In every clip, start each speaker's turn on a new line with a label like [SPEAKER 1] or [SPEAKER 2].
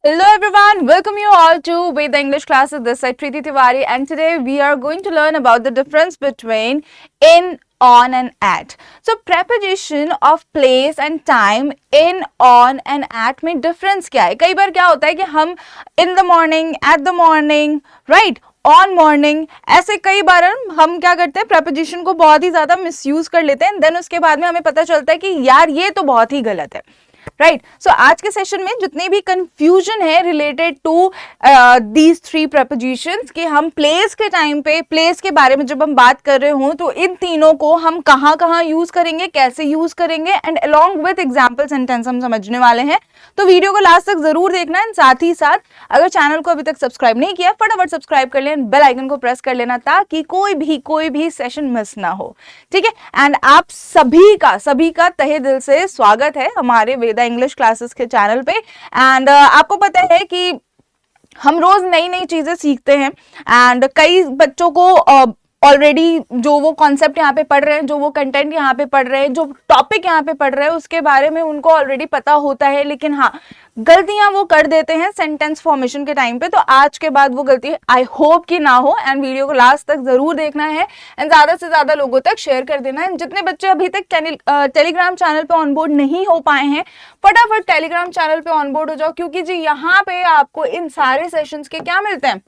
[SPEAKER 1] Hello everyone, welcome you all to Veda English classes. This is Preeti Tiwari and today we are going to learn about the difference between in, on and at. So preposition of place and time in, on and at में difference क्या है? कई बार क्या होता है कि हम in the morning, at the morning, right? On morning ऐसे कई बार हम क्या करते हैं preposition को बहुत ही ज्यादा मिसयूज कर लेते हैं देन उसके बाद में हमें पता चलता है कि यार ये तो बहुत ही गलत है राइट सो आज के सेशन में जितनी भी कंफ्यूजन है related to these three propositions कि हम प्लेस के टाइम पे प्लेस के बारे में जब हम बात कर रहे हो तो इन तीनों को हम कहाँ कहाँ यूज करेंगे कैसे यूज करेंगे and along with example sentence हम समझने वाले हैं तो वीडियो को लास्ट तक जरूर देखना एंड साथ ही साथ अगर चैनल को अभी तक सब्सक्राइब नहीं किया फटाफट सब्सक्राइब कर लेना बेल आइकन को प्रेस कर लेना ताकि कोई भी सेशन मिस ना हो ठीक है एंड आप सभी का तहे दिल से स्वागत है हमारे वेदा इंग्लिश क्लासेस के चैनल पे एंड आपको पता है कि हम रोज नई नई चीजें सीखते हैं एंड कई बच्चों को ऑलरेडी जो वो कॉन्सेप्ट यहाँ पे पढ़ रहे हैं जो वो कंटेंट यहाँ पे पढ़ रहे हैं जो टॉपिक यहाँ पे पढ़ रहे हैं उसके बारे में उनको ऑलरेडी पता होता है लेकिन हाँ गलतियां वो कर देते हैं सेंटेंस फॉर्मेशन के टाइम पे तो आज के बाद वो गलती आई होप कि ना हो एंड वीडियो को लास्ट तक जरूर देखना है एंड ज्यादा से ज्यादा लोगों तक शेयर कर देना है जितने बच्चे अभी तक टेलीग्राम चैनल पे ऑनबोर्ड नहीं हो पाए हैं फटाफट टेलीग्राम चैनल पे ऑनबोर्ड हो जाओ क्योंकि जी यहाँ पे आपको इन सारे सेशंस के क्या मिलते हैं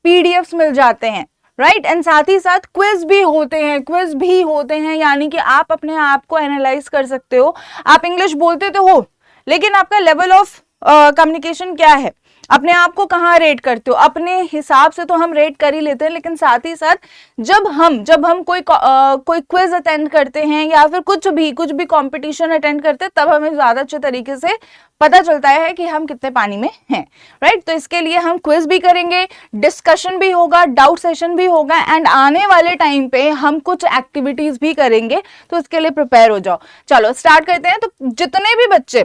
[SPEAKER 1] पीडीएफ्स मिल जाते हैं राइट एंड साथ ही साथ क्विज भी होते हैं यानी कि आप अपने आप को एनालाइज कर सकते हो आप इंग्लिश बोलते तो हो लेकिन आपका लेवल ऑफ कम्युनिकेशन क्या है अपने आप को कहाँ रेट करते हो अपने हिसाब से तो हम रेट कर ही लेते हैं लेकिन साथ ही साथ जब हम कोई क्विज अटेंड करते हैं या फिर कुछ भी कंपटीशन अटेंड करते हैं तब हमें ज्यादा अच्छे तरीके से पता चलता है कि हम कितने पानी में हैं राइट तो इसके लिए हम क्विज भी करेंगे डिस्कशन भी होगा डाउट सेशन भी होगा एंड आने वाले टाइम पे हम कुछ एक्टिविटीज भी करेंगे तो इसके लिए प्रिपेयर हो जाओ चलो स्टार्ट करते हैं तो जितने भी बच्चे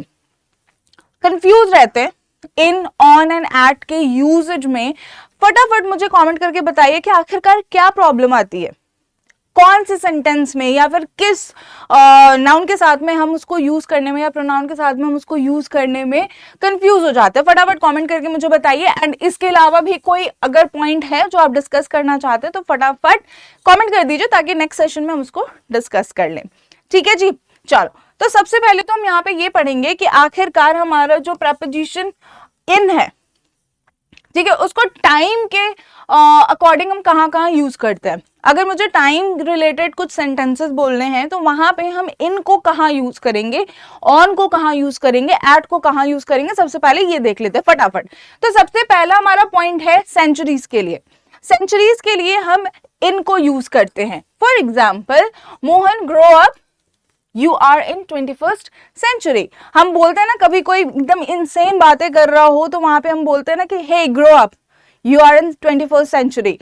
[SPEAKER 1] कंफ्यूज रहते हैं इन ऑन एंड एट के यूजेज में फटाफट मुझे कमेंट करके बताइए कि आखिरकार क्या प्रॉब्लम आती है कौन से सेंटेंस में या फिर किस नाउन के साथ में हम उसको यूज करने में या प्रोनाउन के साथ में हम उसको यूज करने में कंफ्यूज हो जाते हैं फटाफट कमेंट करके मुझे बताइए एंड इसके अलावा भी कोई अगर पॉइंट है जो आप डिस्कस करना चाहते हैं तो फटाफट कमेंट कर दीजिए ताकि नेक्स्ट सेशन में हम उसको डिस्कस कर लें ठीक है जी चलो तो सबसे पहले तो हम यहाँ पे ये पढ़ेंगे कि आखिरकार हमारा जो प्रपोजिशन इन है ठीक है उसको टाइम के अकॉर्डिंग हम कहाँ यूज करते हैं अगर मुझे टाइम रिलेटेड कुछ सेंटेंसेस बोलने हैं तो वहां पे हम इन को कहाँ यूज करेंगे ऑन को कहाँ यूज करेंगे एट को कहाँ यूज करेंगे सबसे पहले ये देख लेते हैं फटाफट तो सबसे पहला हमारा पॉइंट है सेंचुरीज के लिए हम इन को यूज करते हैं for example Mohan grow up you are in 21st century हम बोलते हैं ना कभी कोई एकदम इनसेन बातें कर रहा हो तो वहां पे हम बोलते हैं ना कि hey grow up you are in 21st century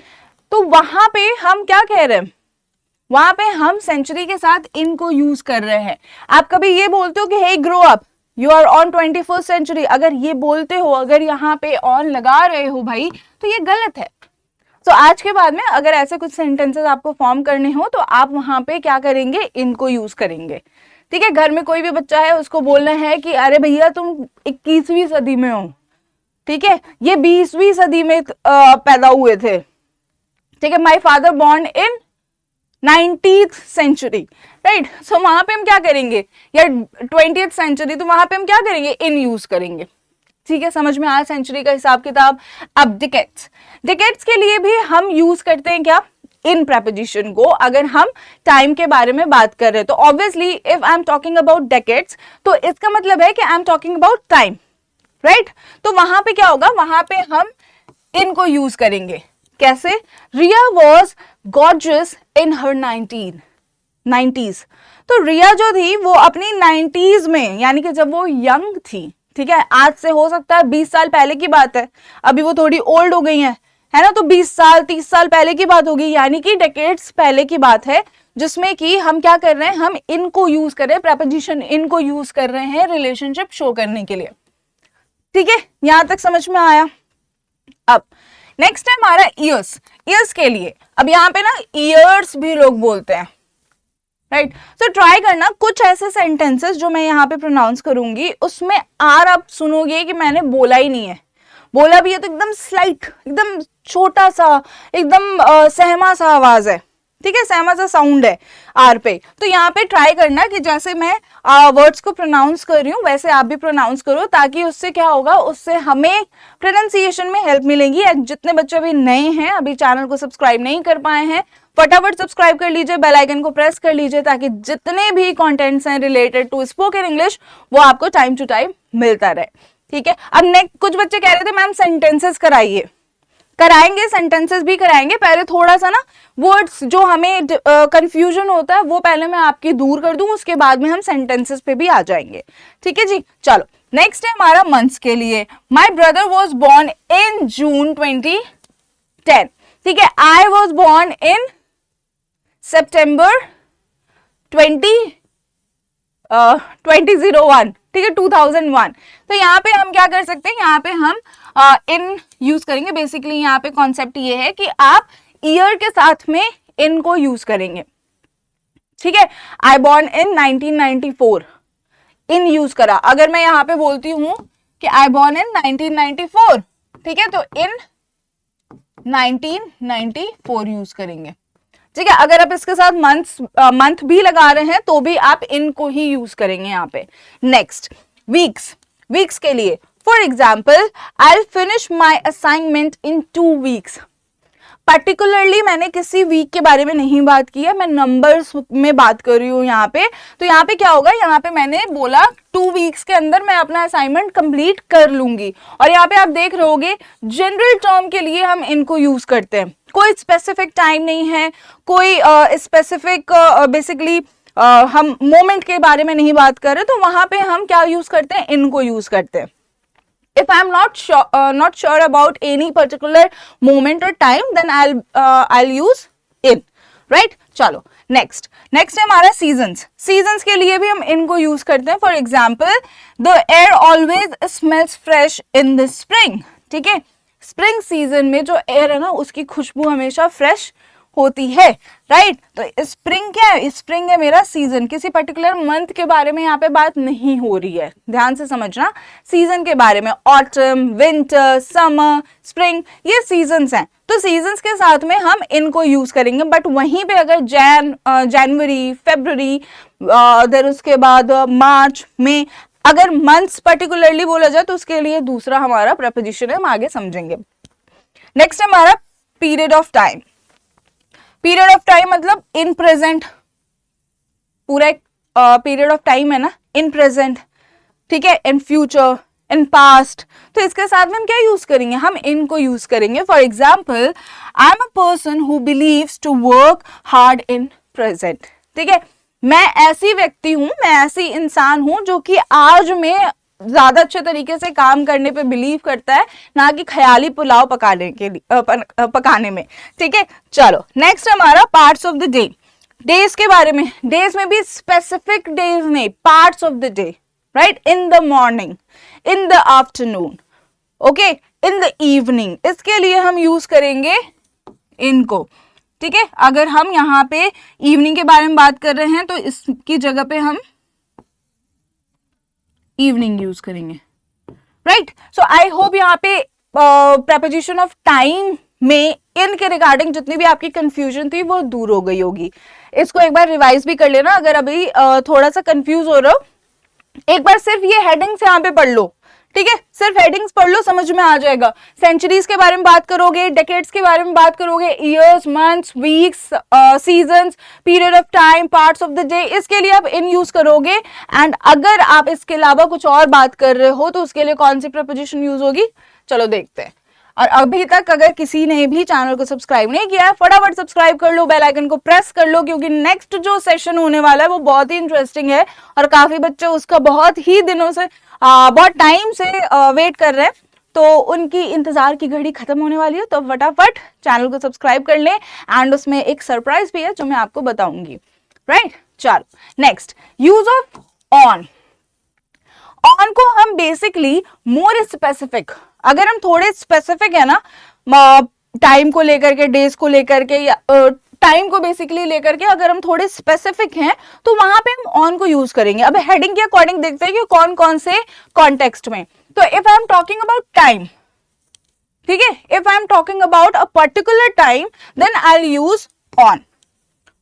[SPEAKER 1] तो वहां पे हम क्या कह रहे हैं वहां पे हम सेंचुरी के साथ इन को यूज कर रहे हैं आप कभी ये बोलते हो कि hey grow up you are on 21st century अगर ये बोलते हो अगर यहाँ पे ऑन लगा रहे हो भाई तो ये गलत है तो आज के बाद में अगर ऐसे कुछ सेंटेंसेस आपको फॉर्म करने हो तो आप वहां पे क्या करेंगे इनको यूज करेंगे ठीक है घर में कोई भी बच्चा है उसको बोलना है कि अरे भैया तुम 21वीं सदी में हो ठीक है ये 20वीं सदी में पैदा हुए थे ठीक है my father born in 19th century right so वहां पे हम क्या करेंगे या 20th सेंचुरी तो वहां पे हम क्या करेंगे इन यूज करेंगे ठीक है समझ में आया सेंचुरी का हिसाब किताब अब डिकेट्स के लिए भी हम यूज करते हैं क्या इन प्रपोजिशन को अगर हम टाइम के बारे में बात कर रहे हैं तो obviously if I am talking about decades तो इसका मतलब है कि आई am talking about time right तो वहां पे क्या होगा वहां पे हम इनको यूज करेंगे कैसे रिया was gorgeous in her 90s तो रिया जो थी वो अपनी 90s में यानी कि जब वो यंग थी ठीक है आज से हो सकता है 20 साल पहले की बात है अभी वो थोड़ी ओल्ड हो गई है ना तो 20 साल 30 साल पहले की बात होगी यानी कि डेकेड्स पहले की बात है जिसमें कि हम क्या कर रहे हैं हम इनको यूज कर रहे हैं प्रपोजिशन इनको यूज कर रहे हैं रिलेशनशिप शो करने के लिए ठीक है यहां तक समझ में आया अब नेक्स्ट है हमारा ईयर्स के लिए अब यहाँ पे ना ईयर्स भी लोग बोलते हैं राइट। सो ट्राई करना कुछ ऐसे सेंटेंसेस जो मैं यहाँ पे प्रोनाउंस करूंगी उसमें आर आप सुनोगे कि मैंने बोला ही नहीं है, बोला भी है तो एकदम स्लाइट, एकदम छोटा सा, एकदम सहमा सा आवाज है, ठीक है, सहमा सा साउंड है आर पे। तो यहाँ पे ट्राई करना कि जैसे मैं वर्ड्स को प्रोनाउंस कर रही हूँ वैसे आप भी प्रोनाउंस करो, ताकि उससे क्या होगा, उससे हमें प्रोनाउंसिएशन में हेल्प मिलेगी। जितने बच्चे अभी नए हैं, अभी चैनल को सब्सक्राइब नहीं कर पाए हैं, फटाफट सब्सक्राइब कर लीजिए, बेल आइकन को प्रेस कर लीजिए, ताकि जितने भी कंटेंट्स हैं रिलेटेड टू स्पोकन इंग्लिश वो आपको टाइम टू टाइम मिलता रहे, ठीक है। अब नेक्स्ट कुछ बच्चे कह रहे थे मैम सेंटेंसेस कराइए, कराएंगे, सेंटेंसेस भी कराएंगे। पहले थोड़ा सा ना वर्ड्स जो हमें कंफ्यूजन होता है वो पहले मैं आपकी दूर कर दूं, उसके बाद में हम सेंटेंसेस पे भी आ जाएंगे, ठीक है जी। चलो नेक्स्ट है हमारा मंथ्स के लिए। My brother was born in June 2010, ठीक है। आई वाज बोर्न इन सितंबर 2001, ठीक है, 2001। तो यहाँ पे हम क्या कर सकते हैं, यहाँ पे हम इन यूज करेंगे। बेसिकली यहाँ पे कॉन्सेप्ट ये है कि आप ईयर के साथ में इन को यूज करेंगे, ठीक है। I born in 1994, in use करा। अगर मैं यहाँ पे बोलती हूं कि आई बॉर्न इन 1994, ठीक है, तो इन 1994 यूज करेंगे, ठीक है। अगर आप इसके साथ मंथ भी लगा रहे हैं तो भी आप इनको ही यूज करेंगे यहाँ पे। नेक्स्ट वीक्स, वीक्स के लिए for example I finish my assignment in 2 weeks। Particularly मैंने किसी वीक के बारे में नहीं बात की है, मैं नंबर्स में बात कर रही हूँ यहाँ पे। तो यहाँ पे क्या होगा, यहाँ पे मैंने बोला 2 weeks के अंदर मैं अपना असाइनमेंट कंप्लीट कर लूंगी। और यहाँ पे आप देख रहे होगे जनरल टर्म के लिए हम इनको यूज करते हैं, कोई स्पेसिफिक टाइम नहीं है, कोई स्पेसिफिक बेसिकली हम मोमेंट के बारे में नहीं बात कर रहे, तो वहां पे हम क्या यूज करते हैं, इनको यूज करते हैं। If I'm not sure about any particular moment or time, then I'll use in, right? चलो next है हमारा seasons। seasons के लिए भी हम इनको यूज करते हैं। For example, the air always smells fresh in the spring, ठीक है। स्प्रिंग सीजन में जो एयर है ना उसकी खुशबू हमेशा फ्रेश होती है, राइट। तो स्प्रिंग क्या है, स्प्रिंग है मेरा सीजन, किसी पर्टिकुलर मंथ के बारे में यहाँ पे बात नहीं हो रही है, ध्यान से समझना, सीजन के बारे में। ऑटम, विंटर, समर, स्प्रिंग, ये सीजन्स हैं। तो सीजन्स के साथ में हम इनको यूज करेंगे। बट वहीं पे अगर जनवरी, फेब्रुवरी, देन उसके बाद मार्च में, अगर मंथ्स पर्टिकुलरली बोला जाए तो उसके लिए दूसरा हमारा प्रपोजिशन है, हम आगे समझेंगे। नेक्स्ट हमारा period of time. Period of time मतलब इन प्रेजेंट, पूरा एक पीरियड ऑफ टाइम है ना, इन प्रेजेंट, ठीक है, इन फ्यूचर, इन पास्ट। तो इसके साथ में हम क्या यूज करेंगे, हम इनको यूज करेंगे। For example I am a person who believes to work hard in present, ठीक है। मैं ऐसी व्यक्ति हूं, मैं ऐसी इंसान हूं जो कि आज में ज्यादा अच्छे तरीके से काम करने पे बिलीव करता है, ना कि ख्याली पुलाव पकाने के लिए पकाने में, ठीक है। चलो नेक्स्ट हमारा parts of the day. Days के बारे में, डेज में भी स्पेसिफिक डेज नहीं, parts of the day, right. In the morning, in the afternoon, okay, in the evening, इसके लिए हम यूज करेंगे इनको, ठीक है। अगर हम यहाँ पे इवनिंग के बारे में बात कर रहे हैं तो इसकी जगह पे हम इवनिंग यूज करेंगे, राइट। सो आई होप यहाँ पे प्रपोजिशन ऑफ टाइम में इनके रिगार्डिंग जितनी भी आपकी कंफ्यूजन थी वो दूर हो गई होगी। इसको एक बार रिवाइज भी कर लेना, अगर अभी थोड़ा सा कंफ्यूज हो रहे हो, एक बार सिर्फ ये हेडिंग्स यहाँ पे पढ़ लो, ठीक है, सिर्फ हेडिंग्स पढ़ लो, समझ में आ जाएगा। सेंचुरीज के बारे में बात करोगे, डेकेड्स के बारे में बात करोगे, years, months, weeks, seasons, period of time, parts of the day, इसके लिए आप इन यूज करोगे। एंड अगर आप इसके अलावा कुछ और बात कर रहे हो तो उसके लिए कौन सी प्रपोजिशन यूज होगी, चलो देखते हैं। और अभी तक अगर किसी ने भी चैनल को सब्सक्राइब नहीं किया है, फटाफट सब्सक्राइब कर लो, बेल आइकन को प्रेस कर लो, क्योंकि नेक्स्ट जो सेशन होने वाला है वो बहुत ही इंटरेस्टिंग है और काफी बच्चे उसका बहुत ही दिनों से बहुत टाइम से वेट कर रहे हैं। तो उनकी इंतजार की घड़ी खत्म होने वाली है, तो फटाफट चैनल को सब्सक्राइब कर लें। एंड उसमें एक सरप्राइज भी है जो मैं आपको बताऊंगी, राइट। चलो next, use of on. On को हम बेसिकली मोर स्पेसिफिक, अगर हम थोड़े स्पेसिफिक है ना, टाइम को लेकर के, डेज को लेकर के, या टाइम को बेसिकली लेकर के अगर हम थोड़े स्पेसिफिक हैं तो वहां पे हम ऑन को यूज करेंगे। अब हेडिंग के अकॉर्डिंग देखते हैं कि कौन कौन से कॉन्टेक्स्ट में। तो if I am talking about time, ठीक है, if I am talking about a particular time then I will use on,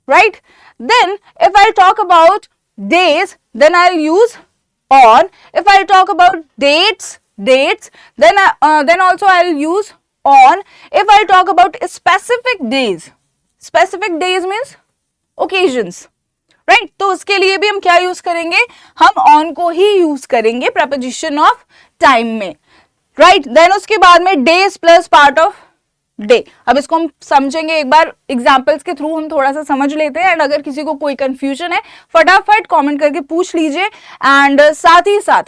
[SPEAKER 1] right. Then if I talk about days then I will use on. If I talk about dates then also I'll use on. If I talk about specific days means occasions, right? तो उसके लिए भी हम क्या use करेंगे, हम on को ही use करेंगे preposition of time में, right? Then उसके बाद में days plus part of day. अब इसको हम समझेंगे एक बार एग्जाम्पल्स के थ्रू, हम थोड़ा सा समझ लेते हैं। एंड अगर किसी को कोई कंफ्यूजन है फटाफट कमेंट करके पूछ लीजिए। एंड साथ ही साथ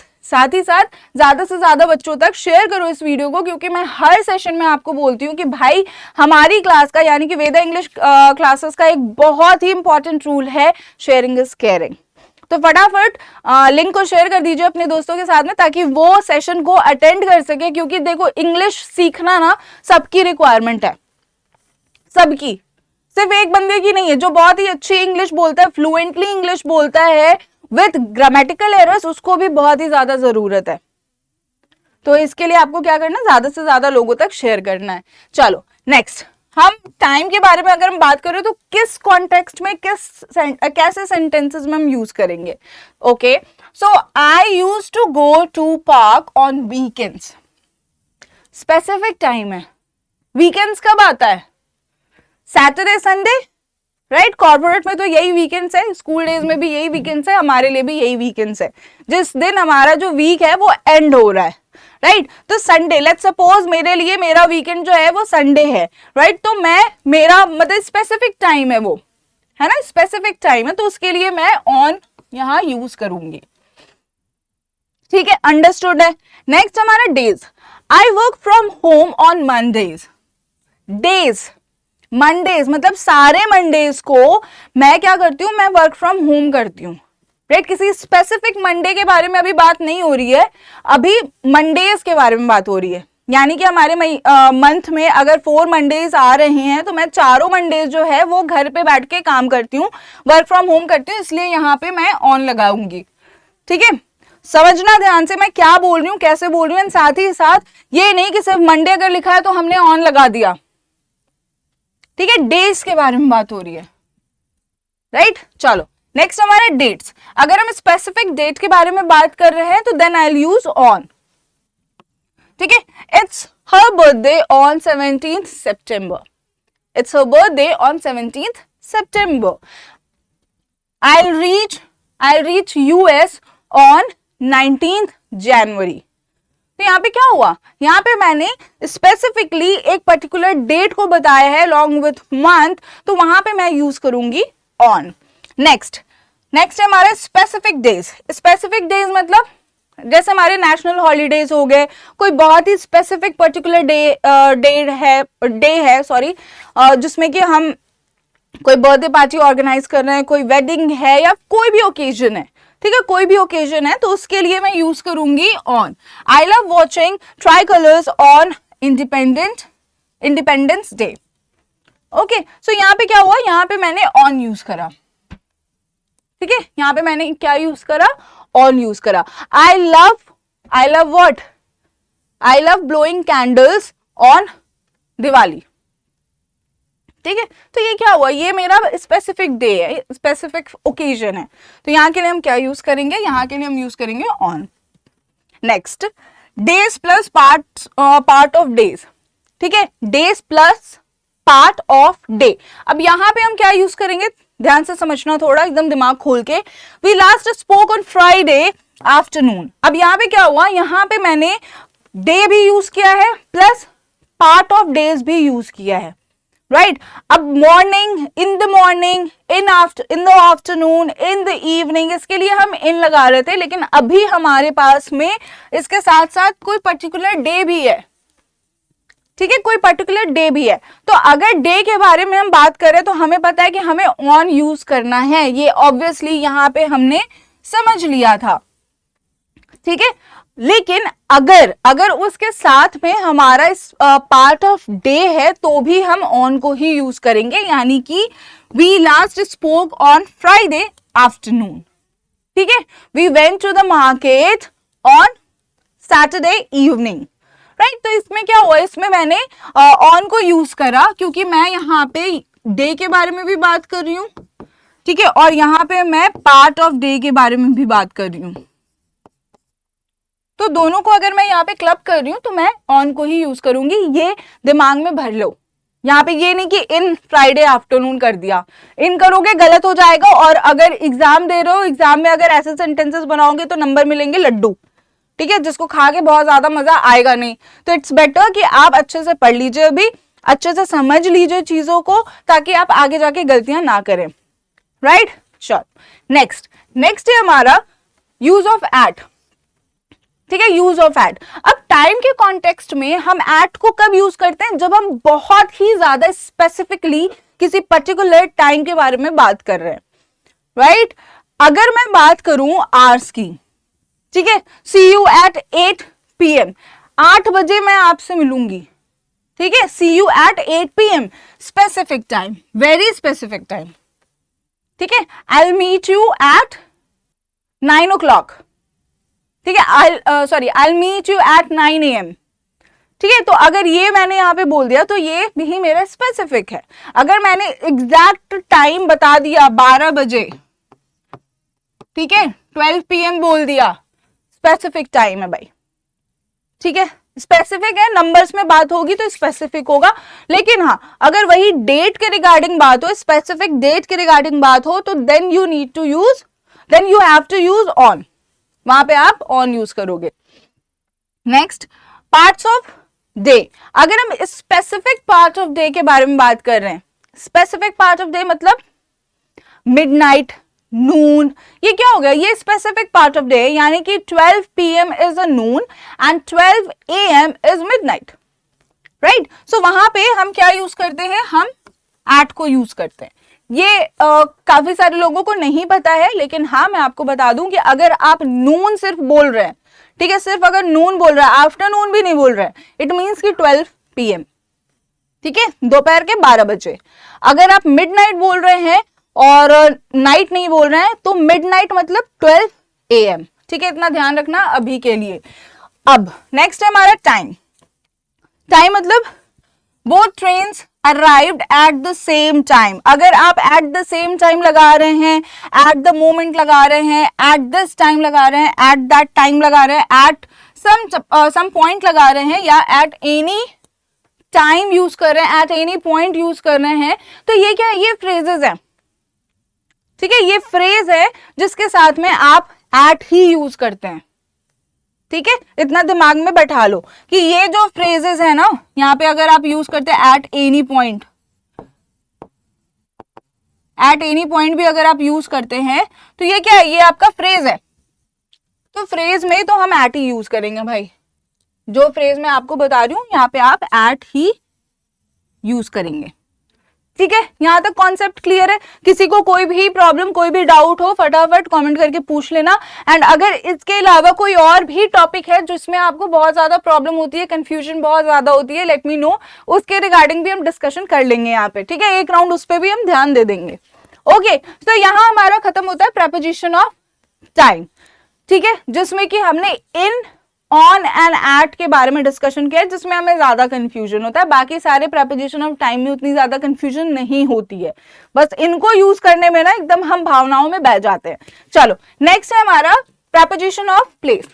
[SPEAKER 1] ज्यादा से ज्यादा बच्चों तक शेयर करो इस वीडियो को, क्योंकि मैं हर सेशन में आपको बोलती हूँ कि भाई हमारी क्लास का यानी कि वेदा इंग्लिश क्लासेस का एक बहुत ही इंपॉर्टेंट रूल है, शेयरिंग इज केयरिंग। तो फटाफट लिंक को शेयर कर दीजिए अपने दोस्तों के साथ में, ताकि वो सेशन को अटेंड कर सके। क्योंकि देखो इंग्लिश सीखना ना सबकी रिक्वायरमेंट है, सबकी, सिर्फ एक बंदे की नहीं है। जो बहुत ही अच्छी इंग्लिश बोलता है, फ्लुएंटली इंग्लिश बोलता है विद ग्रामेटिकल एरर्स, उसको भी बहुत ही ज्यादा जरूरत है। तो इसके लिए आपको क्या करना है, ज्यादा से ज्यादा लोगों तक शेयर करना है। चलो नेक्स्ट, हम टाइम के बारे में अगर हम बात करें तो किस कॉन्टेक्स्ट में कैसे सेंटेंसेस में हम यूज करेंगे। Okay, so I use to go to park on weekends. Specific time है, वीकेंड्स कब आता है, सैटरडे संडे, राइट। कॉर्पोरेट में तो यही वीकेंड्स है, स्कूल डेज में भी यही वीकेंड्स है, हमारे लिए भी यही वीकेंड्स है, जिस दिन हमारा जो वीक है वो एंड हो रहा है, राइट। तो संडे, लेट्स सपोज मेरे लिए मेरा वीकेंड जो है वो संडे है, राइट। तो मैं, मेरा मतलब स्पेसिफिक टाइम है वो, है ना, स्पेसिफिक टाइम है, तो उसके लिए मैं ऑन यहां यूज करूंगी, ठीक है, अंडरस्टूड है। नेक्स्ट हमारा days, I work from home on Mondays. Days, Mondays मतलब सारे मंडेज को मैं क्या करती हूँ, मैं वर्क फ्रॉम होम करती हूँ, राइट। किसी स्पेसिफिक मंडे के बारे में अभी बात नहीं हो रही है, अभी मंडेज के बारे में बात हो रही है। यानी कि हमारे मंथ में अगर 4 मंडेज आ रहे हैं तो मैं चारों मंडेज जो है वो घर पे बैठ के काम करती हूँ, वर्क फ्रॉम होम करती हूँ, इसलिए यहाँ पे मैं ऑन लगाऊंगी, ठीक है। समझना ध्यान से मैं क्या बोल रही हूँ, कैसे बोल रही हूँ। साथ ही साथ ये नहीं कि सिर्फ मंडे अगर लिखा है तो हमने ऑन लगा दिया, ठीक है, डेज के बारे में बात हो रही है, राइट। चलो नेक्स्ट हमारा डेट्स, अगर हम स्पेसिफिक डेट के बारे में बात कर रहे हैं तो then I will use on, ठीक है। It's her birthday on 17th September, it's her birthday on 17th September। I'll reach US on 19th January। तो यहाँ पे क्या हुआ, यहाँ पे मैंने स्पेसिफिकली एक पर्टिकुलर डेट को बताया है लॉन्ग विथ मंथ, तो वहां पे मैं यूज करूंगी ऑन। नेक्स्ट है हमारे स्पेसिफिक डेज। स्पेसिफिक डेज मतलब जैसे हमारे नेशनल हॉलीडेज हो गए, कोई बहुत ही स्पेसिफिक पर्टिकुलर डे है जिसमें कि हम कोई बर्थडे पार्टी ऑर्गेनाइज कर रहे हैं, कोई वेडिंग है या कोई भी ओकेजन है, ठीक है, कोई भी ओकेजन है, तो उसके लिए मैं यूज करूंगी on. I love watching try colours on independence day. Okay, so यहाँ पे क्या हुआ, यहाँ पे मैंने ऑन यूज करा, ठीक है, यहाँ पे मैंने क्या यूज करा, ऑन यूज करा। I love what, I love blowing candles on Diwali, ठीक है। तो ये क्या हुआ, ये मेरा स्पेसिफिक डे है, स्पेसिफिक ओकेजन है, तो यहाँ के लिए हम क्या यूज करेंगे, यहाँ के लिए हम यूज करेंगे on. Next, days plus part of days, ठीक है, days plus part of day. अब यहाँ पे हम क्या यूज करेंगे, ध्यान से समझना थोड़ा, एकदम दिमाग खोल के। We last spoke on Friday afternoon. अब यहाँ पे क्या हुआ, यहाँ पे मैंने डे भी यूज किया है प्लस पार्ट ऑफ डेज भी यूज किया है, राइट। अब morning, in the morning, in the afternoon, in the evening, इसके लिए हम इन लगा रहे थे, लेकिन अभी हमारे पास में इसके साथ साथ कोई पर्टिकुलर डे भी है, ठीक है, कोई पर्टिकुलर डे भी है। तो अगर डे के बारे में हम बात करें तो हमें पता है कि हमें ऑन यूज करना है, ये ऑब्वियसली यहाँ पे हमने समझ लिया था, ठीक है। लेकिन अगर अगर उसके साथ में हमारा इस पार्ट ऑफ डे है तो भी हम ऑन को ही यूज करेंगे, यानी कि we last spoke on Friday afternoon, ठीक है। We went to the market on Saturday evening, right. तो इसमें क्या हुआ, इसमें मैंने ऑन को यूज करा क्योंकि मैं यहाँ पे डे के बारे में भी बात कर रही हूँ, ठीक है, और यहाँ पे मैं पार्ट ऑफ डे के बारे में भी बात कर रही हूँ। तो दोनों को अगर मैं यहाँ पे क्लब कर रही हूँ तो मैं ऑन को ही यूज करूंगी, ये दिमाग में भर लो। यहाँ पे ये नहीं कि इन फ्राइडे आफ्टरनून कर दिया, इन करोगे गलत हो जाएगा, और अगर एग्जाम दे रहे हो, एग्जाम में अगर ऐसे सेंटेंसेस बनाओगे तो नंबर मिलेंगे लड्डू, ठीक है, जिसको खा के बहुत ज्यादा मजा आएगा नहीं। तो इट्स बेटर कि आप अच्छे से पढ़ लीजिए, अभी अच्छे से समझ लीजिए चीजों को, ताकि आप आगे जाके गलतियां ना करें, राइट। श्योर। नेक्स्ट है हमारा यूज ऑफ एट, ठीक है, यूज ऑफ एट। अब टाइम के कॉन्टेक्स्ट में हम एट को कब यूज करते हैं, जब हम बहुत ही ज्यादा स्पेसिफिकली किसी पर्टिकुलर टाइम के बारे में बात कर रहे हैं, राइट। अगर मैं बात करूं आवर्स की, ठीक है, सी यू एट 8 PM, 8 बजे मैं आपसे मिलूंगी, ठीक है, see you at 8 PM, specific time, very specific time, ठीक है। I meet you at 9 o'clock, ठीक है, I meet you at 9 AM, ठीक है। तो अगर ये मैंने यहाँ पे बोल दिया तो ये भी मेरा स्पेसिफिक है। अगर मैंने एग्जैक्ट टाइम बता दिया 12 बजे, ठीक है, 12 PM बोल दिया, स्पेसिफिक टाइम है भाई, ठीक है, स्पेसिफिक है, नंबर्स में बात होगी तो स्पेसिफिक होगा। लेकिन हाँ, अगर वही डेट के रिगार्डिंग बात हो, स्पेसिफिक डेट के रिगार्डिंग बात हो, तो then you have to use on, वहां पे आप ऑन यूज करोगे। Next, parts of day. अगर हम स्पेसिफिक पार्ट ऑफ डे के बारे में बात कर रहे हैं, स्पेसिफिक पार्ट ऑफ डे मतलब मिडनाइट, नून, ये क्या हो गया, ये स्पेसिफिक पार्ट ऑफ डे, यानी कि 12 PM is a noon and 12 AM is midnight, right. So वहां पे हम क्या यूज करते हैं, हम एट को यूज करते हैं। ये काफी सारे लोगों को नहीं पता है, लेकिन हाँ मैं आपको बता दूं कि अगर आप नून सिर्फ बोल रहे हैं, ठीक है, सिर्फ अगर नून बोल रहा है, आफ्टरनून भी नहीं बोल रहे हैं, इट मीन्स कि 12 PM, ठीक है, दोपहर के 12 बजे। अगर आप मिडनाइट बोल रहे हैं और नाइट नहीं बोल रहे हैं, तो मिडनाइट मतलब 12 AM, ठीक है, इतना ध्यान रखना अभी के लिए। अब नेक्स्ट है हमारा टाइम। टाइम मतलब both trains arrived at the same time. अगर आप एट द सेम टाइम लगा रहे हैं, एट द मोमेंट लगा रहे हैं, एट दिस टाइम लगा रहे हैं, एट दैट टाइम लगा रहे हैं, एट सम पॉइंट लगा रहे हैं, या एट एनी टाइम यूज कर रहे हैं, एट एनी पॉइंट यूज कर रहे हैं, तो ये क्या है, ये फ्रेजेस है, ठीक है, ये फ्रेज है जिसके साथ में आप एट ही यूज करते हैं, ठीक है। इतना दिमाग में बैठा लो कि ये जो फ्रेजेस है ना, यहाँ पे अगर आप यूज करते हैं at any point, at any point भी अगर आप यूज करते हैं तो ये क्या है, ये आपका फ्रेज है। तो फ्रेज में तो हम एट ही यूज करेंगे भाई, जो फ्रेज मैं आपको बता रही हूं यहाँ पे आप एट ही यूज करेंगे, ठीक है। यहां तक कॉन्सेप्ट क्लियर है? किसी को कोई भी प्रॉब्लम, कोई भी डाउट हो, फटाफट कमेंट करके पूछ लेना। एंड अगर इसके अलावा कोई और भी टॉपिक है जिसमें आपको बहुत ज्यादा प्रॉब्लम होती है, कंफ्यूजन बहुत ज्यादा होती है, लेट मी नो, उसके रिगार्डिंग भी हम डिस्कशन कर लेंगे यहाँ पे, ठीक है, एक राउंड उस पर भी हम ध्यान दे देंगे। ओके, तो यहाँ हमारा खत्म होता है प्रेपोजिशन ऑफ टाइम, ठीक है, जिसमें कि हमने इन, ऑन एंड एट के बारे में डिस्कशन किया, जिसमें हमें ज्यादा कंफ्यूजन होता है। बाकी सारे प्रेपोजिशन ऑफ टाइम में उतनी ज्यादा कंफ्यूजन नहीं होती है, बस इनको यूज करने में ना एकदम हम भावनाओं में बह जाते हैं। चलो नेक्स्ट है हमारा preposition of place.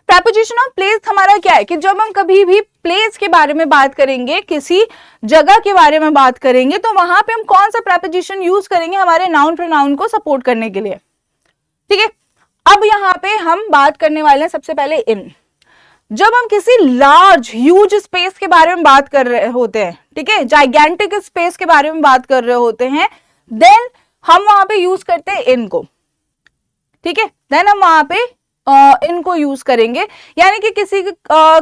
[SPEAKER 1] Preposition of place हमारा क्या है कि जब हम कभी भी प्लेस के बारे में बात करेंगे, किसी जगह के बारे में बात करेंगे, तो वहां पे हम कौन सा प्रेपोजिशन यूज करेंगे हमारे नाउन प्रोनाउन को सपोर्ट करने के लिए, ठीक है। अब यहाँ पे हम बात करने वाले हैं सबसे पहले इन। जब हम किसी लार्ज ह्यूज स्पेस के बारे में बात कर रहे होते हैं, ठीक है, जाइगेंटिक स्पेस के बारे में बात कर रहे होते हैं, देन हम वहां पे यूज करते हैं इन को, ठीक है, देन हम वहां पे इनको यूज करेंगे, यानी कि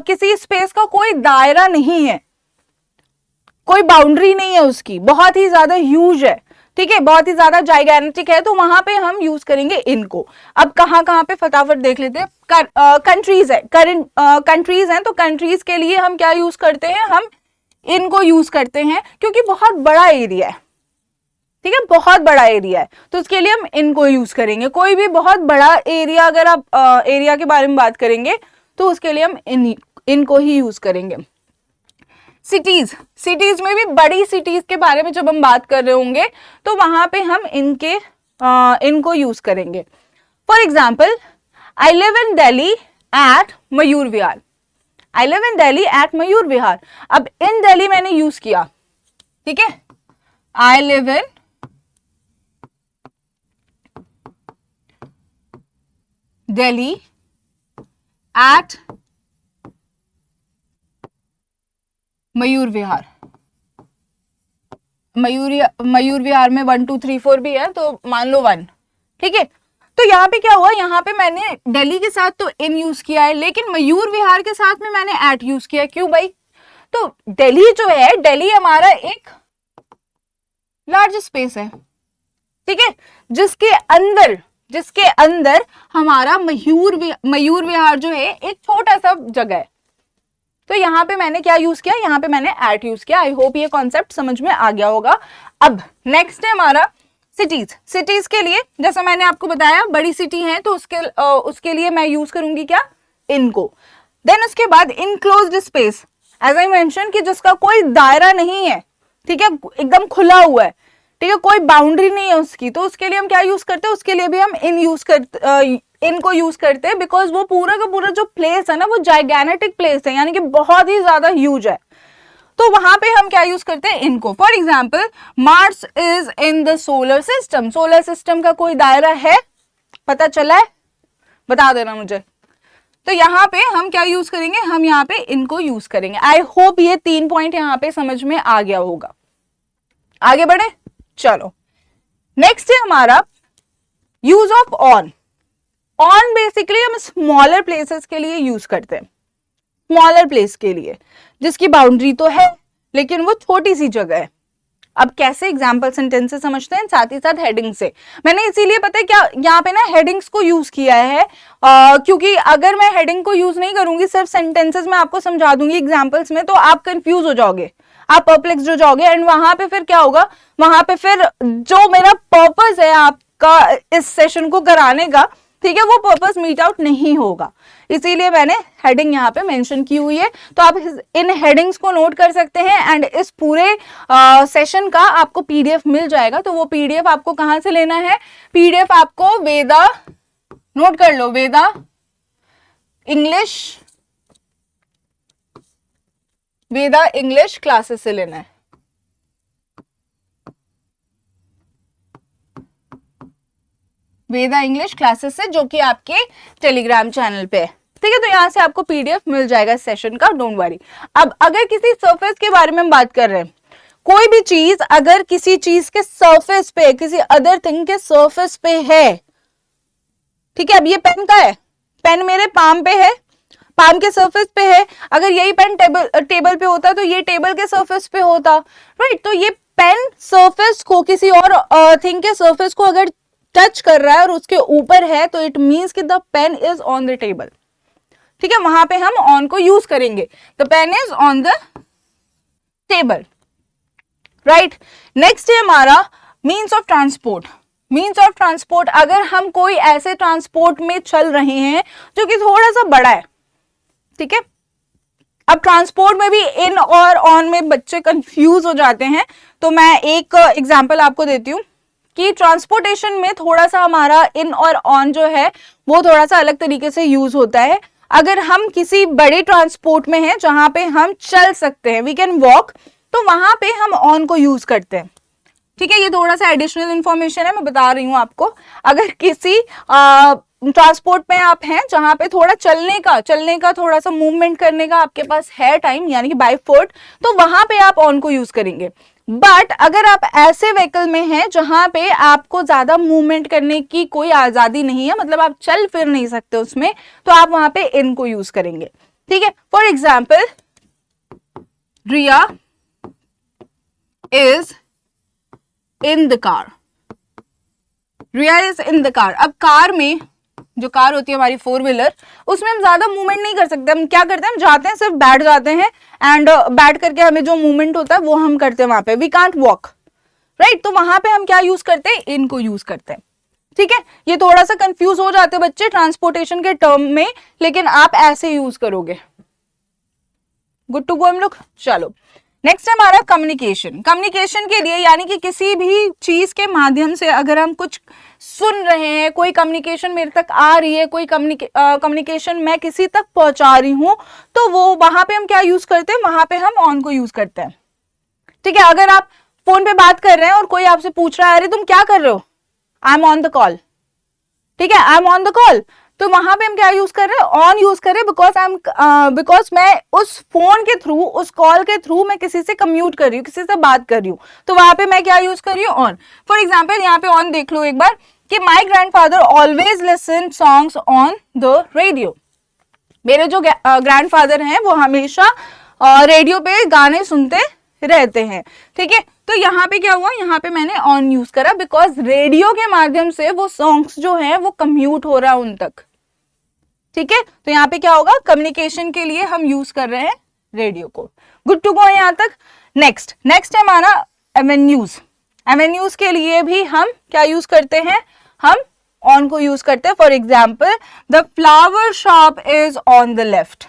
[SPEAKER 1] किसी स्पेस का कोई दायरा नहीं है, कोई बाउंड्री नहीं है उसकी, बहुत ही ज्यादा ह्यूज है, ठीक है, बहुत ही ज्यादा जाइगैनेटिक है, तो वहां पे हम यूज करेंगे इनको। अब कहाँ कहाँ पे फटाफट देख लेते हैं। कंट्रीज है, कंट्रीज हैं, तो कंट्रीज के लिए हम क्या यूज करते हैं, हम इनको यूज करते हैं क्योंकि बहुत बड़ा एरिया है, ठीक है, बहुत बड़ा एरिया है, तो उसके लिए हम इनको यूज करेंगे। कोई भी बहुत बड़ा एरिया, अगर आप एरिया के बारे में बात करेंगे तो उसके लिए हम इनको ही यूज करेंगे। सिटीज, सिटीज में भी बड़ी सिटीज के बारे में जब हम बात कर रहे होंगे तो वहां पे हम इनको यूज करेंगे। For example, I live in Delhi at Mayur Vihar. I live in Delhi at Mayur Vihar. अब इन दिल्ली मैंने यूज किया, ठीक है, I live in Delhi at Mayur Vihar. Mayur Vihar में 1 2 3 4 भी है, तो मान लो 1, ठीक है। तो यहाँ पे क्या हुआ, यहाँ पे मैंने दिल्ली के साथ तो इन यूज किया है, लेकिन मयूर विहार के साथ में मैंने एट यूज किया। क्यों भाई? तो दिल्ली जो है, दिल्ली हमारा एक लार्ज स्पेस है, ठीक है, जिसके अंदर हमारा मयूर विहार जो है एक छोटा सा जगह है। तो यहाँ पे मैंने क्या यूज किया, यहाँ पे मैंने एट यूज किया। आई होप ये कॉन्सेप्ट समझ में आ गया होगा। अब नेक्स्ट है हमारा सिटीज। सिटीज के लिए जैसा मैंने आपको बताया, बड़ी सिटी है तो उसके लिए मैं यूज करूंगी क्या, इनको। देन उसके बाद enclosed space, as I mention कि जिसका कोई दायरा नहीं है, ठीक है, एकदम खुला हुआ है, ठीक है, कोई बाउंड्री नहीं है उसकी, तो उसके लिए हम क्या यूज करते हैं, उसके लिए भी हम इनको यूज करते हैं, बिकॉज वो पूरा का पूरा जो प्लेस है ना, वो जाइगैनेटिक प्लेस है, यानी कि बहुत ही ज्यादा ह्यूज है, तो वहां पे हम क्या यूज करते हैं, इनको। For example, Mars is in the solar system. Solar system का कोई दायरा है, पता चला है, बता देना मुझे। तो यहाँ पे हम क्या यूज करेंगे, हम यहाँ पे इनको यूज करेंगे। आई होप ये 3 पॉइंट यहाँ पे समझ में आ गया होगा। आगे बढ़े, चलो। नेक्स्ट है हमारा use of on. On basically हम स्मॉलर प्लेसेस के लिए यूज करते हैं, स्मॉलर प्लेस के लिए जिसकी बाउंड्री तो है लेकिन वो छोटी सी जगह है। अब कैसे, एग्जाम्पल सेंटेंसेस समझते हैं, साथ ही साथ हेडिंग से। मैंने इसीलिए पता है क्या यहाँ पे ना हेडिंग्स को यूज किया है, क्योंकि अगर मैं हेडिंग को यूज नहीं करूंगी, सिर्फ सेंटेंसेस में आपको समझा दूंगी एग्जाम्पल्स में, तो आप कंफ्यूज हो जाओगे, आप परप्लेक्स हो जाओगे, एंड वहां पे फिर क्या होगा, वहां पे फिर जो मेरा पर्पस है आपका इस सेशन को कराने का, ठीक है, वो पर्पस मीट आउट नहीं होगा। इसीलिए मैंने हेडिंग यहाँ पे मेंशन की हुई है, तो आप इन हेडिंग्स को नोट कर सकते हैं। एंड इस पूरे सेशन का आपको पीडीएफ मिल जाएगा। तो वो पीडीएफ आपको कहां से लेना है, पीडीएफ आपको वेदा, नोट कर लो, वेदा इंग्लिश क्लासेस से लेना है। वेदा इंग्लिश क्लासेस से, जो कि आपके टेलीग्राम चैनल पे है, ठीक है। तो यहाँ से आपको पीडीएफ मिल जाएगा इस सेशन का, डोंट वरी। अब अगर किसी सरफेस के बारे में बात कर रहे हैं, कोई भी चीज अगर किसी चीज के सरफेस पे, किसी अदर थिंग के सरफेस पे है, ठीक है। अब ये पेन का है, पेन मेरे पाम पे है, पाम के सरफेस पे है। अगर यही पेन टेबल पे होता तो ये टेबल के सरफेस पे होता, राइट। तो ये पेन सरफेस को, किसी और थिंग के सरफेस को अगर टच कर रहा है और उसके ऊपर है, तो इट मीन्स कि the pen is on the table, ठीक है। वहां पे हम ऑन को यूज करेंगे, the pen is on the table, right. Next है हमारा means of transport. Means of transport, अगर हम कोई ऐसे ट्रांसपोर्ट में चल रहे हैं जो कि थोड़ा सा बड़ा है, ठीक है। अब ट्रांसपोर्ट में भी इन और ऑन में बच्चे कंफ्यूज हो जाते हैं, तो मैं एक एग्जांपल आपको देती हूँ कि ट्रांसपोर्टेशन में थोड़ा सा हमारा इन और ऑन जो है वो थोड़ा सा अलग तरीके से यूज होता है। अगर हम किसी बड़े ट्रांसपोर्ट में हैं जहां पे हम चल सकते हैं, वी कैन वॉक, तो वहां पे हम ऑन को यूज करते हैं, ठीक है। ये थोड़ा सा एडिशनल इंफॉर्मेशन है, मैं बता रही हूँ आपको। अगर किसी ट्रांसपोर्ट में आप हैं जहां पे थोड़ा चलने का थोड़ा सा मूवमेंट करने का आपके पास है टाइम, यानी कि बाय फुट, तो वहां पे आप ऑन को यूज करेंगे। बट अगर आप ऐसे व्हीकल में हैं जहां पे आपको ज्यादा मूवमेंट करने की कोई आजादी नहीं है, मतलब आप चल फिर नहीं सकते उसमें, तो आप वहां पे इन को यूज करेंगे, ठीक है। For example, Riya is in the car, Riya is in the car. अब कार में, जो कार होती है हमारी फोर व्हीलर, उसमें हम ज्यादा मूवमेंट नहीं कर सकते। हम क्या करते हैं, हम जाते हैं, सिर्फ बैठ जाते हैं, एंड बैठ करके हमें जो मूवमेंट होता है वो हम करते हैं वहां पे। We can't walk, right. तो वहां पे हम क्या यूज करते हैं, इनको यूज करते हैं, ठीक है। ये थोड़ा सा कंफ्यूज हो जाते हैं बच्चे ट्रांसपोर्टेशन के टर्म में, लेकिन आप ऐसे यूज करोगे। गुड टू गो हम लोग। चलो नेक्स्ट है हमारा कम्युनिकेशन। कम्युनिकेशन के लिए यानी कि किसी भी चीज के माध्यम से अगर हम कुछ सुन रहे हैं, कोई कम्युनिकेशन मेरे तक आ रही है, कोई कम्युनिकेशन मैं किसी तक पहुंचा रही हूं, तो वो वहां पे हम क्या यूज करते हैं, वहां पे हम ऑन को यूज करते हैं, ठीक है। अगर आप फोन पे बात कर रहे हैं और कोई आपसे पूछ रहा है अरे तुम क्या कर रहे हो, I am on the call, ठीक है, I am on the call, तो वहां पे हम क्या यूज कर रहे हैं, ऑन यूज कर रहे हैं, बिकॉज मैं उस फोन के थ्रू, उस कॉल के थ्रू मैं किसी से कम्यूट कर रही हूँ, किसी से बात कर रही हूँ, तो वहां पे मैं क्या यूज कर रही हूँ, ऑन। फॉर एग्जाम्पल यहाँ पे ऑन देख लो एक बार कि माई grandfather always listen songs on the radio. मेरे जो ग्रैंडफादर हैं वो हमेशा रेडियो पे गाने सुनते रहते हैं, ठीक है। तो यहाँ पे क्या हुआ, यहाँ पे मैंने ऑन यूज करा बिकॉज रेडियो के माध्यम से वो सॉन्ग्स जो हैं वो कम्यूट हो रहा है उन तक, ठीक है। तो यहाँ पे क्या होगा, कम्युनिकेशन के लिए हम यूज कर रहे हैं रेडियो को। गुड टू गो यहाँ तक। नेक्स्ट है हमारा एवेन्यूज। एवेन्यूज के लिए भी हम क्या यूज करते हैं, हम ऑन को यूज करते हैं। For example the flower shop is on the left.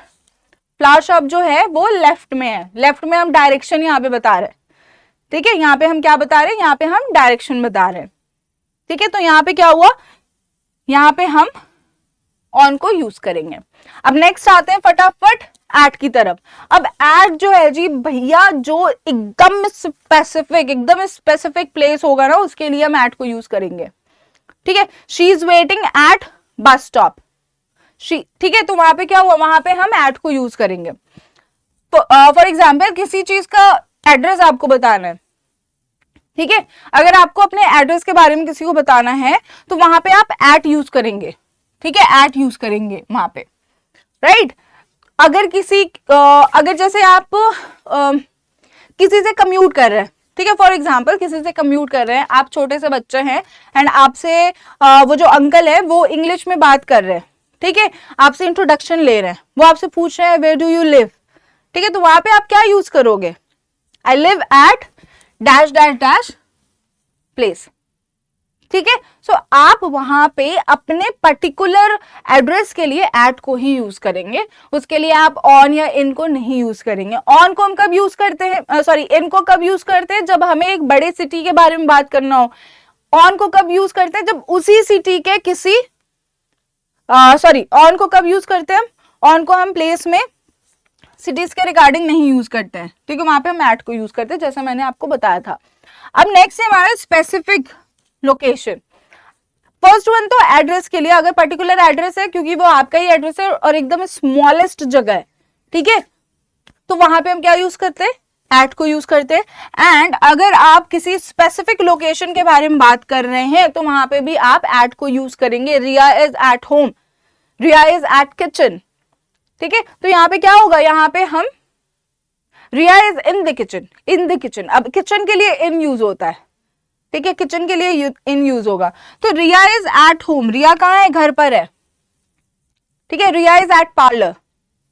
[SPEAKER 1] Flower shop जो है वो लेफ्ट में है, लेफ्ट में हम डायरेक्शन यहाँ पे बता रहे हैं, ठीक है। यहाँ पे हम क्या बता रहे हैं, यहाँ पे हम डायरेक्शन बता रहे हैं, ठीक है। तो यहाँ पे क्या हुआ, यहाँ पे हम ऑन को यूज करेंगे। अब नेक्स्ट आते हैं फटाफट एट की तरफ। अब एट जो है जी भैया, जो एकदम स्पेसिफिक प्लेस होगा ना, उसके लिए हम एट को यूज करेंगे, ठीक है। She is waiting eight bus stop, ठीक है। तो वहां पे क्या हुआ, वहां पे हम एट को यूज करेंगे। फॉर एग्जाम्पल किसी चीज का एड्रेस आपको बताना है, ठीक है। अगर आपको अपने एड्रेस के बारे में किसी को बताना है तो वहां पे आप एट यूज करेंगे, ठीक है, एट यूज करेंगे वहां पे, राइट। अगर जैसे आप किसी से कम्यूट कर रहे हैं, ठीक है, फॉर एग्जाम्पल किसी से कम्यूट कर रहे हैं, आप छोटे से बच्चे हैं एंड आपसे वो जो अंकल है वो इंग्लिश में बात कर रहे हैं, ठीक है, आपसे इंट्रोडक्शन ले रहे हैं, वो आपसे पूछ रहे हैं वेयर डू यू लिव, ठीक है। तो वहां पे आप क्या यूज करोगे, I live at dash dash dash place, ठीक है। सो आप वहां पे अपने पर्टिकुलर एड्रेस के लिए एट को ही यूज करेंगे, उसके लिए आप ऑन या इन को नहीं यूज करेंगे। ऑन को हम कब यूज करते हैं, सॉरी इन को कब यूज करते हैं, जब हमें एक बड़े सिटी के बारे में बात करना हो। ऑन को कब यूज करते हैं, जब उसी सिटी के किसी ऑन को कब यूज करते हैं, ऑन को हम प्लेस में सिटीज के रिगार्डिंग नहीं यूज करते हैं, ठीक है, वहां पे हम एट को यूज करते हैं, जैसा मैंने आपको बताया था। अब नेक्स्ट है हमारा स्पेसिफिक लोकेशन। फर्स्ट वन तो एड्रेस के लिए, अगर पर्टिकुलर एड्रेस है, क्योंकि वो आपका ही एड्रेस है और एकदम स्मॉलेस्ट जगह है, ठीक है, तो वहां पे हम क्या यूज करते हैं, एट को यूज करते हैं। एंड अगर आप किसी स्पेसिफिक लोकेशन के बारे में बात कर रहे हैं तो वहां पे भी आप एट को यूज करेंगे। Riya is at home, Riya is at kitchen, ठीक है। तो यहाँ पे क्या होगा, यहाँ पे हम Riya is in the kitchen, in the kitchen. अब किचन के लिए इन यूज होता है, ठीक है, किचन के लिए इन यूज होगा। तो रिया इज एट होम, रिया कहाँ है, घर पर है, ठीक है। रिया इज एट पार्लर,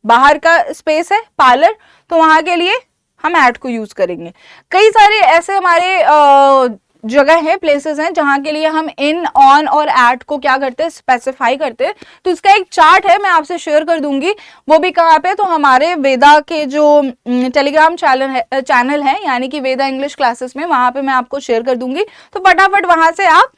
[SPEAKER 1] बाहर का स्पेस है पार्लर, तो वहां के लिए हम एट को यूज करेंगे। कई सारे ऐसे हमारे जगह है, प्लेसेस हैं जहां के लिए हम इन, ऑन और एट को क्या करते हैं, स्पेसिफाई करते हैं। तो इसका एक चार्ट है, मैं आपसे शेयर कर दूंगी, वो भी कहाँ पे, तो हमारे वेदा के जो टेलीग्राम चैनल है यानी कि वेदा इंग्लिश क्लासेस में, वहां पे मैं आपको शेयर कर दूंगी। तो फटाफट वहां से आप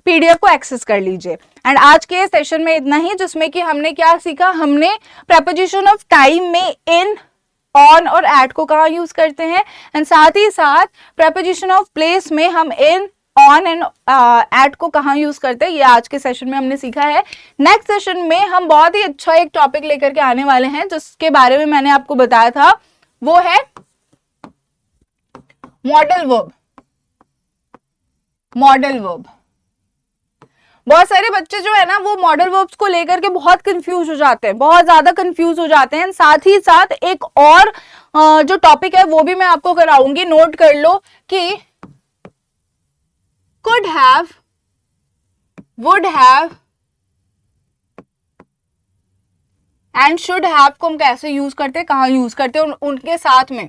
[SPEAKER 1] पीडीएफ को एक्सेस कर लीजिए। एंड आज के सेशन में इतना ही, जिसमें कि हमने क्या सीखा, हमने प्रेपोजिशन ऑफ टाइम में इन, ऑन और एट को कहाँ यूज करते हैं, एंड साथ ही साथ प्रेपोजिशन ऑफ प्लेस में हम इन, ऑन एंड एट को कहाँ यूज करते हैं, ये आज के सेशन में हमने सीखा है। नेक्स्ट सेशन में हम बहुत ही अच्छा एक टॉपिक लेकर के आने वाले हैं, जिसके बारे में मैंने आपको बताया था, वो है मॉडल वर्ब। मॉडल वर्ब, बहुत सारे बच्चे जो है ना वो मॉडल वर्ब्स को लेकर के बहुत कंफ्यूज हो जाते हैं, बहुत ज्यादा कंफ्यूज हो जाते हैं। साथ ही साथ एक और जो टॉपिक है वो भी मैं आपको कराऊंगी, नोट कर लो कि could have, would have and should have को हम कैसे यूज करते हैं, कहाँ यूज करते हैं, उनके साथ में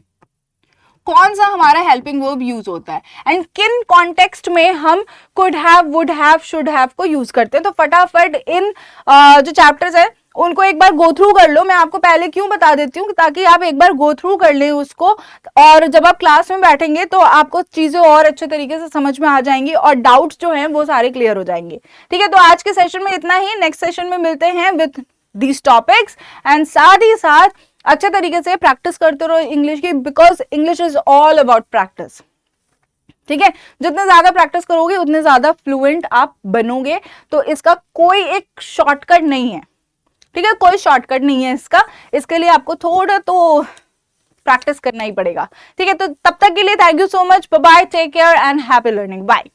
[SPEAKER 1] कौन सा हमारा हेल्पिंग वर्ब यूज होता है एंड किन कॉन्टेक्स्ट में हम could have, would have, should have को यूज करते हैं। तो फटाफट इन जो चैप्टर्स है उनको एक बार गो थ्रू कर लो। मैं आपको पहले क्यों बता देती हूँ ताकि आप एक बार गो थ्रू कर लें उसको, और जब आप क्लास में बैठेंगे तो आपको चीजें और अच्छे तरीके से समझ में आ जाएंगी और डाउट्स जो हैं वो सारे क्लियर हो जाएंगे। ठीक है, तो आज के सेशन में इतना ही। नेक्स्ट सेशन में मिलते हैं विद दीज टॉपिक्स एंड साथ ही साथ अच्छे तरीके से प्रैक्टिस करते रहो इंग्लिश की, because English is all about practice. ठीक है, जितने ज्यादा प्रैक्टिस करोगे उतने ज्यादा फ्लुएंट आप बनोगे। तो इसका कोई एक शॉर्टकट नहीं है। ठीक है, कोई शॉर्टकट नहीं है इसका, इसके लिए आपको थोड़ा तो प्रैक्टिस करना ही पड़ेगा। ठीक है, तो तब तक के लिए thank you so much, bye bye, take care and happy learning, bye.